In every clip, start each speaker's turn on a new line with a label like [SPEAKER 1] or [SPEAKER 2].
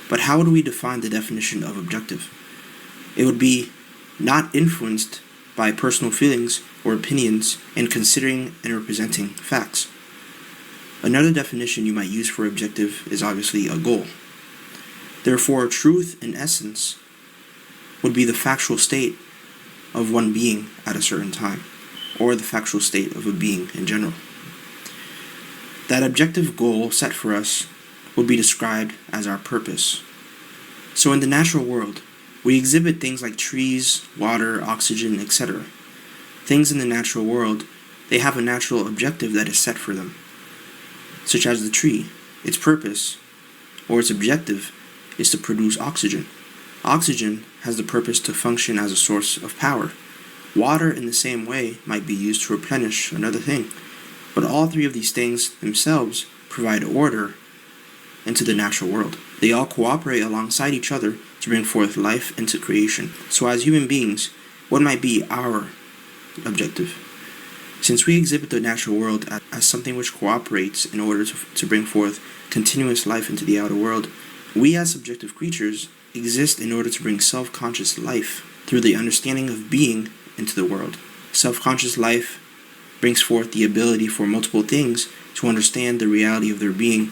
[SPEAKER 1] But how would we define the definition of objective? It would be not influenced by personal feelings or opinions and considering and representing facts. Another definition you might use for objective is obviously a goal. Therefore, truth in essence would be the factual state of one being at a certain time, or the factual state of a being in general. That objective goal set for us would be described as our purpose. So in the natural world, we exhibit things like trees, water, oxygen, etc. Things in the natural world, they have a natural objective that is set for them. Such as the tree, its purpose, or its objective, is to produce oxygen. Oxygen has the purpose to function as a source of power. Water, in the same way, might be used to replenish another thing. But all three of these things themselves provide order into the natural world. They all cooperate alongside each other to bring forth life into creation. So as human beings, what might be our objective? Since we exhibit the natural world as something which cooperates in order to bring forth continuous life into the outer world, we as subjective creatures exist in order to bring self-conscious life through the understanding of being into the world. Self-conscious life brings forth the ability for multiple things to understand the reality of their being,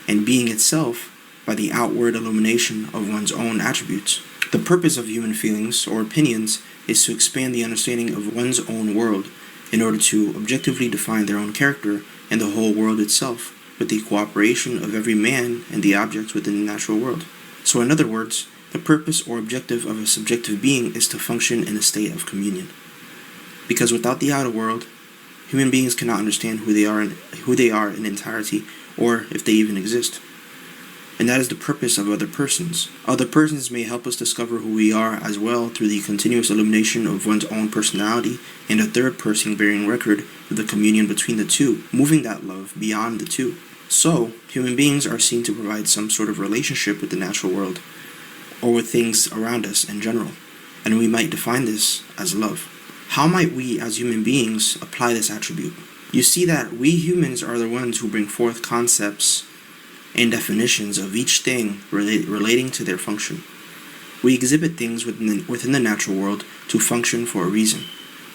[SPEAKER 1] and being itself by the outward illumination of one's own attributes. The purpose of human feelings or opinions is to expand the understanding of one's own world in order to objectively define their own character and the whole world itself, with the cooperation of every man and the objects within the natural world. So in other words, the purpose or objective of a subjective being is to function in a state of communion. Because without the outer world, human beings cannot understand who they are in entirety, or if they even exist. And that is the purpose of other persons. Other persons may help us discover who we are as well through the continuous illumination of one's own personality, and a third person bearing record of the communion between the two, moving that love beyond the two. So, human beings are seen to provide some sort of relationship with the natural world, or with things around us in general, and we might define this as love. How might we as human beings apply this attribute? You see that we humans are the ones who bring forth concepts and definitions of each thing relating to their function. We exhibit things within the natural world to function for a reason,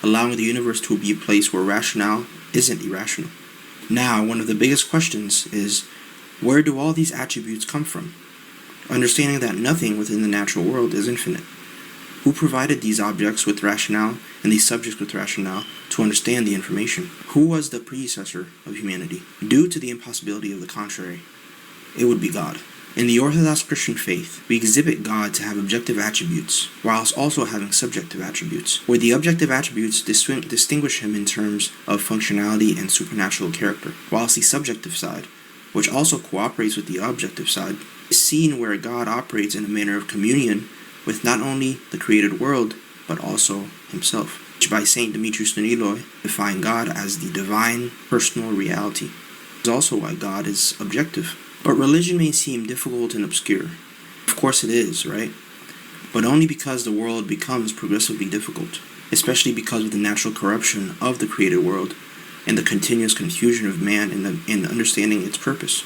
[SPEAKER 1] allowing the universe to be a place where rationale isn't irrational. Now, one of the biggest questions is, where do all these attributes come from? Understanding that nothing within the natural world is infinite. Who provided these objects with rationale and these subjects with rationale to understand the information? Who was the predecessor of humanity? Due to the impossibility of the contrary, it would be God. In the Orthodox Christian faith, we exhibit God to have objective attributes, whilst also having subjective attributes, where the objective attributes distinguish him in terms of functionality and supernatural character, whilst the subjective side, which also cooperates with the objective side, is seen where God operates in a manner of communion with not only the created world, but also himself, which by St. Demetrius Noniloi define God as the divine personal reality. It's also why God is objective. But religion may seem difficult and obscure. Of course it is, right? But only because the world becomes progressively difficult, especially because of the natural corruption of the created world and the continuous confusion of man in understanding its purpose.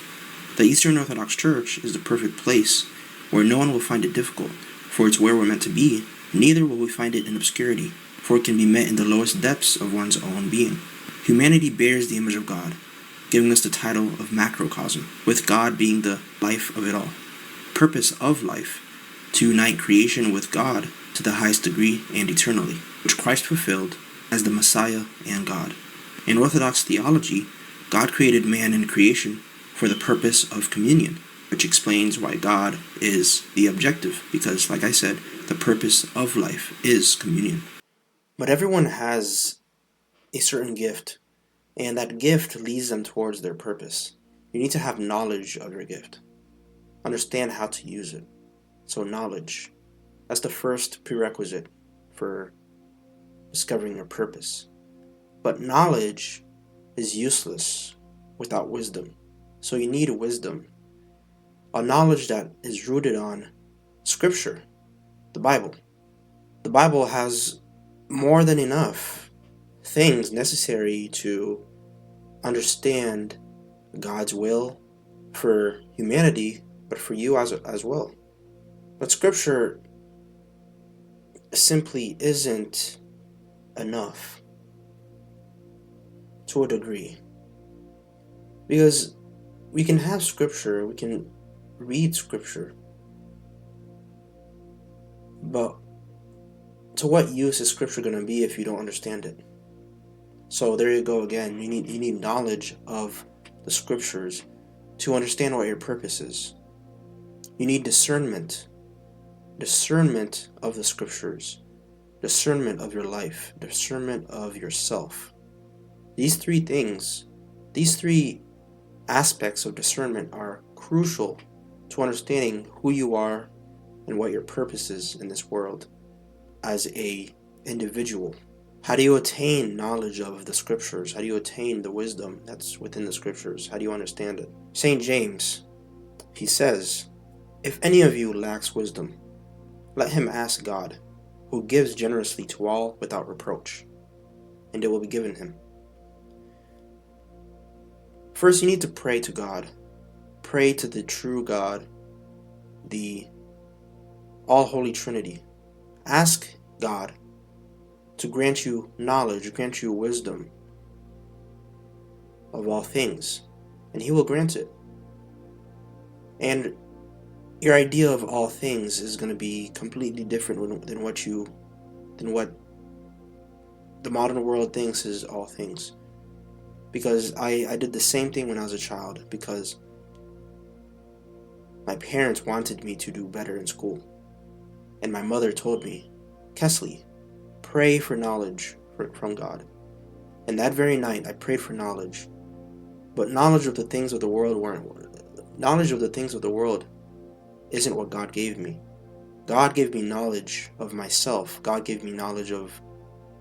[SPEAKER 1] The Eastern Orthodox Church is the perfect place where no one will find it difficult, for it's where we're meant to be. Neither will we find it in obscurity, for it can be met in the lowest depths of one's own being. Humanity bears the image of God, giving us the title of macrocosm, with God being the life of it all. Purpose of life, to unite creation with God to the highest degree and eternally, which Christ fulfilled as the Messiah and God. In Orthodox theology, God created man and creation for the purpose of communion, which explains why God is the objective, because, like I said, the purpose of life is communion. But everyone has a certain gift, and that gift leads them towards their purpose. You need to have knowledge of your gift. Understand how to use it. So knowledge, that's the first prerequisite for discovering your purpose. But knowledge is useless without wisdom. So you need wisdom. A knowledge that is rooted on Scripture, the Bible. The Bible has more than enough things necessary to understand God's will for humanity, but for you as well. But Scripture simply isn't enough to a degree. Because we can have Scripture, we can read Scripture, but to what use is Scripture going to be if you don't understand it? So there you go again. You need knowledge of the Scriptures to understand what your purpose is. You need discernment of the Scriptures, discernment of your life, discernment of yourself. These three aspects of discernment are crucial to understanding who you are and what your purpose is in this world as a individual. How do you attain knowledge of the Scriptures? How do you attain the wisdom that's within the Scriptures? How do you understand it? St. James, he says, "If any of you lacks wisdom, let him ask God, who gives generously to all without reproach, and it will be given him." First, you need to pray to God. Pray to the true God, the all-holy Trinity. Ask God to grant you knowledge, grant you wisdom of all things, and he will grant it. And your idea of all things is going to be completely different than what the modern world thinks is all things. Because I did the same thing when I was a child, because my parents wanted me to do better in school. And my mother told me, "Kesley, pray for knowledge from God." And that very night I prayed for knowledge. But knowledge of the things of the world isn't what God gave me. God gave me knowledge of myself. God gave me knowledge of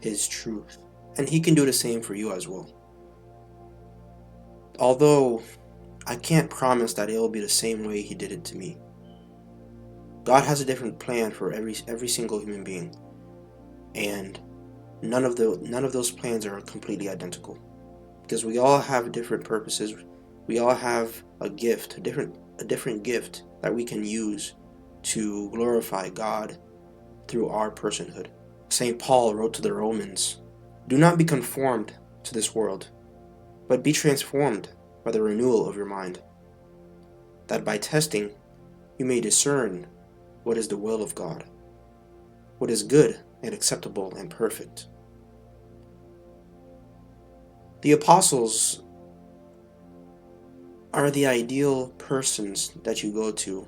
[SPEAKER 1] His truth. And He can do the same for you as well. Although I can't promise that it'll be the same way He did it to me. God has a different plan for every single human being. And none of those plans are completely identical. Because we all have different purposes. We all have a gift, a different gift that we can use to glorify God through our personhood. St. Paul wrote to the Romans, "Do not be conformed to this world, but be transformed by the renewal of your mind, that by testing you may discern what is the will of God, what is good and acceptable and perfect." The apostles are the ideal persons that you go to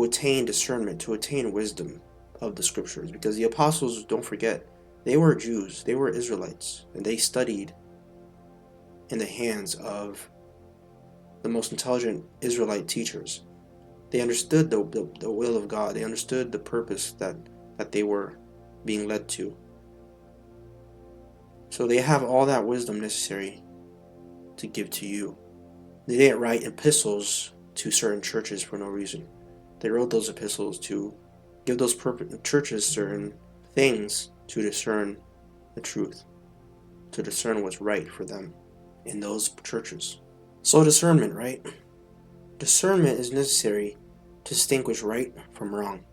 [SPEAKER 1] attain discernment, to attain wisdom of the Scriptures. Because the apostles, don't forget, they were Jews, they were Israelites, and they studied in the hands of the most intelligent Israelite teachers. They understood the will of God. They understood the purpose that they were being led to. So they have all that wisdom necessary to give to you. They didn't write epistles to certain churches for no reason. They wrote those epistles to give those churches certain things to discern the truth, to discern what's right for them in those churches. So discernment, right? Discernment is necessary to distinguish right from wrong,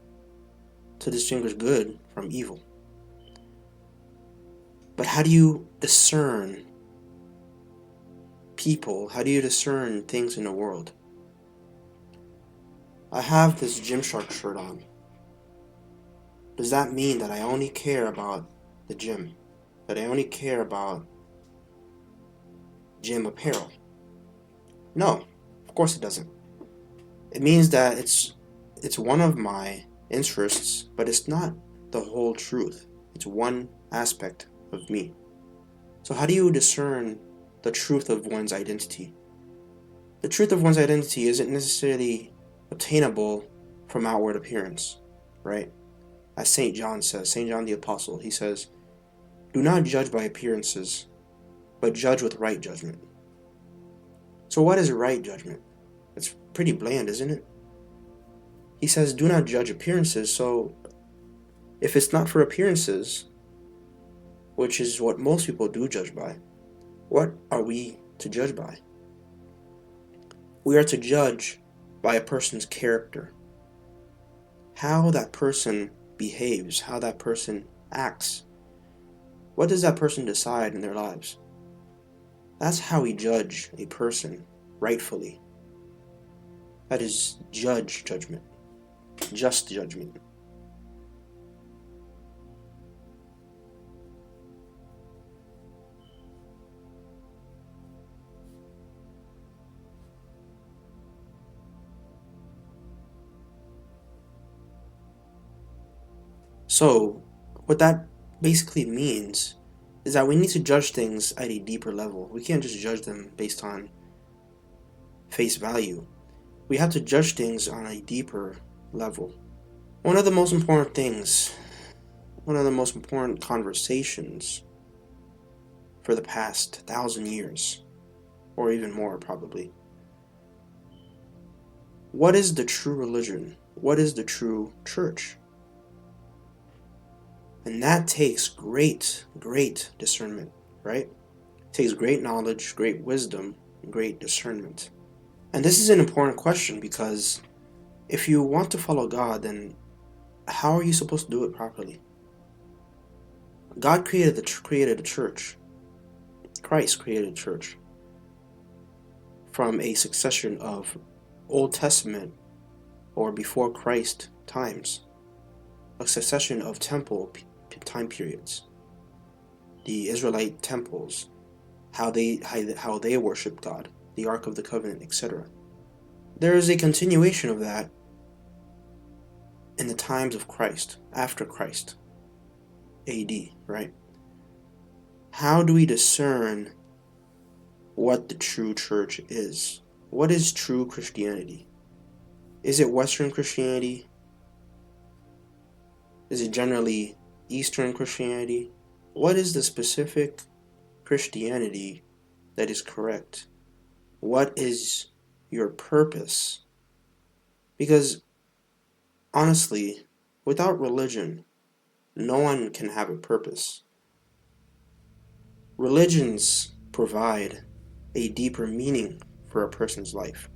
[SPEAKER 1] to distinguish good from evil. But how do you discern people? How do you discern things in the world? I have this Gymshark shirt on. Does that mean that I only care about the gym? That I only care about gym apparel? No, of course it doesn't. It means that it's one of my interests, but it's not the whole truth. It's one aspect of me. So how do you discern the truth of one's identity? The truth of one's identity isn't necessarily obtainable from outward appearance, right? As St. John says, St. John the Apostle, he says, "Do not judge by appearances, but judge with right judgment." So what is right judgment? It's pretty bland, isn't it? He says, do not judge appearances, so if it's not for appearances, which is what most people do judge by, what are we to judge by? We are to judge by a person's character. how that person behaves, how that person acts. What does that person decide in their lives? That's how we judge a person rightfully. That is judgment, just judgment. So, what that basically means is that we need to judge things at a deeper level. We can't just judge them based on face value. We have to judge things on a deeper level. One of the most important things, one of the most important conversations for the past 1,000 years, or even more probably. What is the true religion? What is the true church? And that takes great discernment, right? It takes great knowledge, great wisdom, great discernment. And this is an important question because if you want to follow God, then how are you supposed to do it properly? God created a church. Christ created a church from a succession of Old Testament or before Christ times, a succession of temple time periods, the Israelite temples, how they worship God, the Ark of the Covenant, etc. There is a continuation of that in the times of Christ, after Christ, AD, right? How do we discern what the true church is? What is true Christianity? Is it Western Christianity? Is it generally Eastern Christianity? What is the specific Christianity that is correct? What is your purpose? Because honestly, without religion, no one can have a purpose. Religions provide a deeper meaning for a person's life.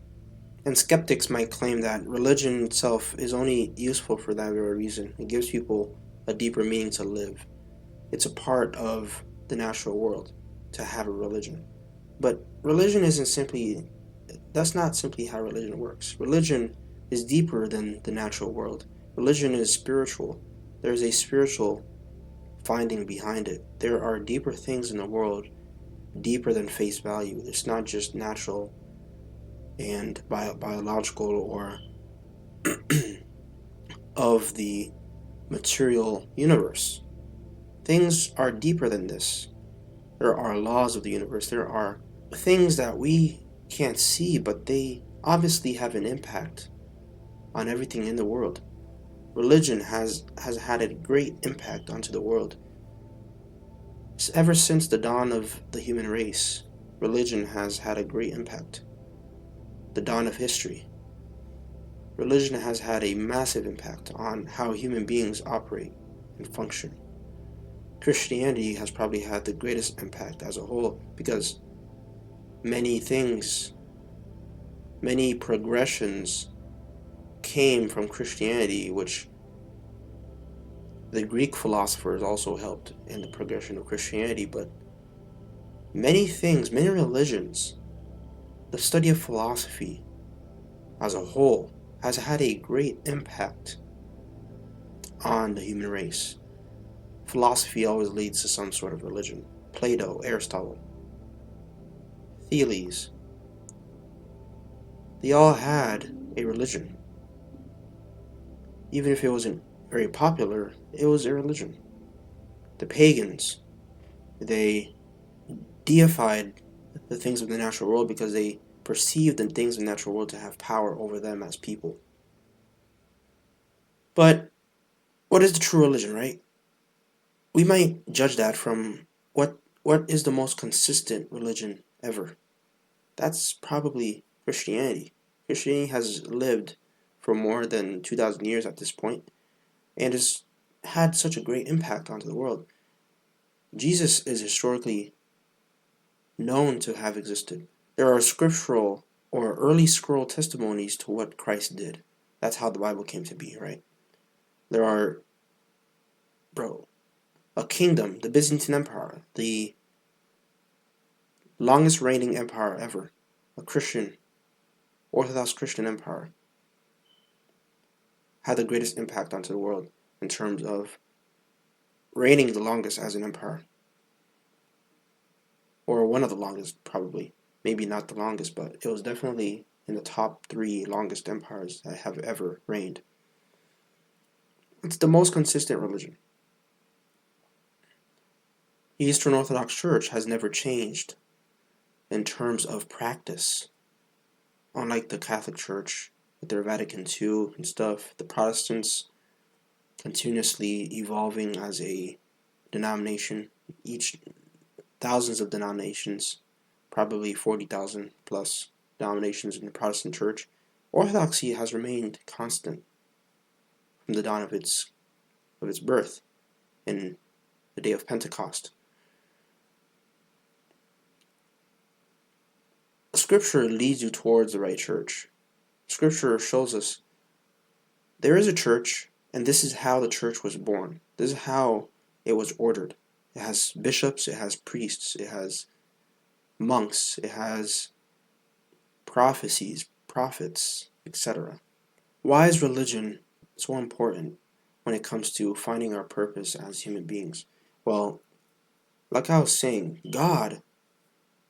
[SPEAKER 1] And skeptics might claim that religion itself is only useful for that very reason. It gives people a deeper meaning to live. It's a part of the natural world to have a religion. But religion that's not simply how religion works. Religion is deeper than the natural world. Religion is spiritual. There's a spiritual finding behind it. There are deeper things in the world, deeper than face value. It's not just natural and biological or of the material universe. Things are deeper than this. There are laws of the universe. There are things that we can't see, but they obviously have an impact on everything in the world. Religion has had a great impact onto the world. Ever since the dawn of the human race, religion has had a great impact. The dawn of history. Religion has had a massive impact on how human beings operate and function. Christianity has probably had the greatest impact as a whole because many things, many progressions came from Christianity, which the Greek philosophers also helped in the progression of Christianity, but many things, many religions, the study of philosophy as a whole has had a great impact on the human race. Philosophy always leads to some sort of religion. Plato, Aristotle, Thales, they all had a religion. Even if it wasn't very popular, it was a religion. The pagans, they deified the things of the natural world because they perceived the things of the natural world to have power over them as people. But what is the true religion, right? We might judge that from what is the most consistent religion ever. That's probably Christianity. Christianity has lived for more than 2,000 years at this point and has had such a great impact onto the world. Jesus is historically known to have existed. There are scriptural or early scroll testimonies to what Christ did. That's how the Bible came to be, right? There are, a kingdom, the Byzantine Empire, the longest reigning empire ever, a Christian, Orthodox Christian empire, had the greatest impact onto the world in terms of reigning the longest as an empire. Or one of the longest, probably. Maybe not the longest, but it was definitely in the top 3 longest empires that have ever reigned. It's the most consistent religion. The Eastern Orthodox Church has never changed in terms of practice. Unlike the Catholic Church with their Vatican II and stuff, the Protestants continuously evolving as a denomination, each thousands of denominations, probably 40,000 plus denominations in the Protestant Church. Orthodoxy has remained constant from the dawn of its birth in the day of Pentecost. Scripture leads you towards the right church. Scripture shows us there is a church, and this is how the church was born. This is how it was ordered. It has bishops, it has priests, it has monks, it has prophecies, prophets, etc. Why is religion so important when it comes to finding our purpose as human beings? Well, like I was saying, God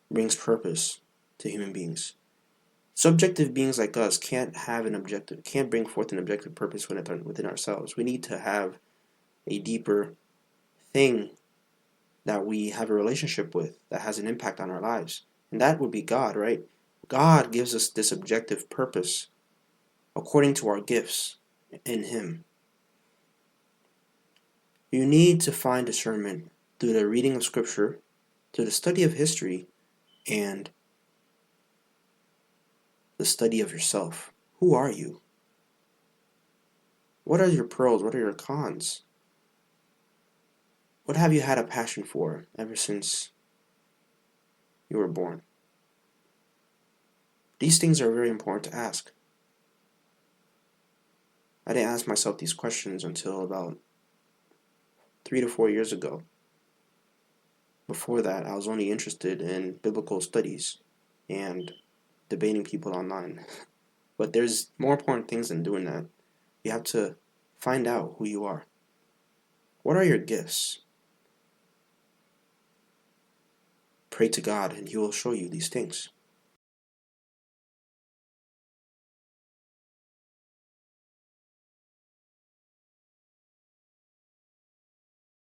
[SPEAKER 1] brings purpose to human beings. Subjective beings like us can't bring forth an objective purpose within ourselves. We need to have a deeper thing that we have a relationship with that has an impact on our lives. And that would be God, right? God gives us this objective purpose according to our gifts in Him. You need to find discernment through the reading of Scripture, through the study of history, and the study of yourself. Who are you? What are your pros? What are your cons? What have you had a passion for ever since you were born? These things are very important to ask. I didn't ask myself these questions until about 3 to 4 years ago. Before that, I was only interested in biblical studies and debating people online. But there's more important things than doing that. You have to find out who you are. What are your gifts? Pray to God and He will show you these things.